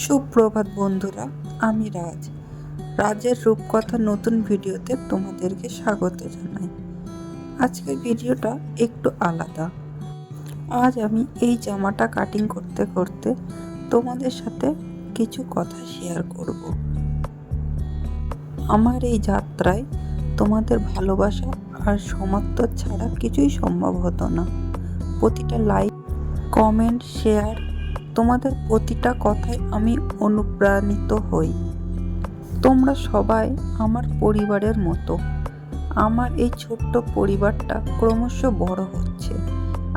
সুপ্রভাত বন্ধুরা, আমি রাজের রূপকথা নতুন ভিডিওতে তোমাদেরকে স্বাগত জানাই। আজকের ভিডিওটা একটু আলাদা। আজ আমি এই জামাটা কাটিং করতে করতে তোমাদের সাথে কিছু কথা শেয়ার করব। আমার এই যাত্রায় তোমাদের ভালোবাসা আর সমর্থন ছাড়া কিছুই সম্ভব হতো না। প্রতিটা লাইক, কমেন্ট, শেয়ার, তোমাদের প্রতিটা কথায় আমি অনুপ্রাণিত হই। তোমরা সবাই আমার পরিবারের মতো। আমার এই ছোট্ট পরিবারটা ক্রমশ বড় হচ্ছে,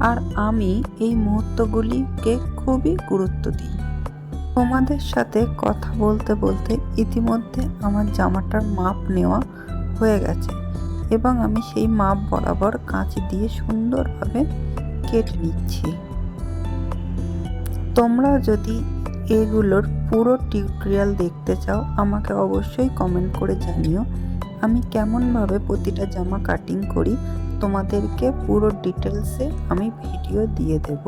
আর আমি এই মুহূর্তগুলিকে খুবই গুরুত্ব দিই। তোমাদের সাথে কথা বলতে বলতে ইতিমধ্যে আমার জামাটার মাপ নেওয়া হয়ে গেছে এবং আমি সেই মাপ বরাবর কাঁচি দিয়ে সুন্দরভাবে কেটে নিচ্ছি। তোমরা যদি এগুলোর পুরো টিউটোরিয়াল দেখতে চাও আমাকে অবশ্যই কমেন্ট করে জানিও। আমি কেমনভাবে প্রতিটা জামা কাটিং করি তোমাদেরকে পুরো ডিটেলসে আমি ভিডিও দিয়ে দেব।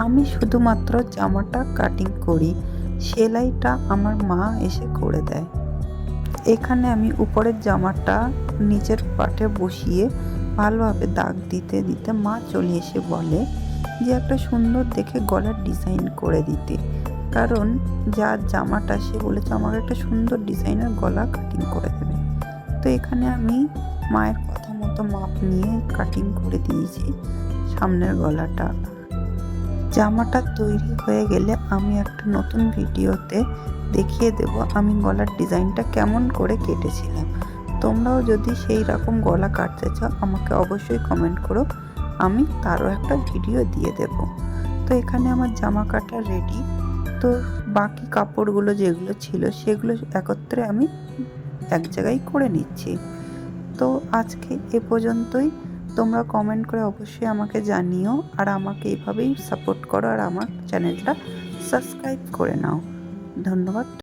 আমি শুধুমাত্র জামাটা কাটিং করি, সেলাইটা আমার মা এসে করে দেয়। এখানে আমি উপরের জামাটা নিচের পাটে বসিয়ে ভালোভাবে দাগ দিতে দিতে মা চলে এসে বলে যে একটা সুন্দর দেখে গলার ডিজাইন করে দিতে, কারণ যার জামাটা সে বলেছে আমাকে একটা সুন্দর ডিজাইনের গলা কাটিং করে দেবে। তো এখানে আমি মায়ের কথা মতো মাপ নিয়ে কাটিং করে দিয়েছি সামনের গলাটা। জামাটা তৈরি হয়ে গেলে আমি একটা নতুন ভিডিওতে দেখিয়ে দেব আমি গলার ডিজাইনটা কেমন করে কেটেছিলাম। তোমরাও যদি সেই রকম গলা কাটতে চাও আমাকে অবশ্যই কমেন্ট করো, আমি তারও একটা ভিডিও দিয়ে দেব। তো এখানে আমার জামা কাটা রেডি। তো বাকি কাপড়গুলো যেগুলো ছিল সেগুলো একত্রে আমি এক জায়গায় করে নিচ্ছি। তো আজকে এ পর্যন্তই। তোমরা কমেন্ট করে অবশ্যই আমাকে জানিও, আর আমাকে এভাবেই সাপোর্ট করো, আর আমার চ্যানেলটা সাবস্ক্রাইব করে নাও। ধন্যবাদ।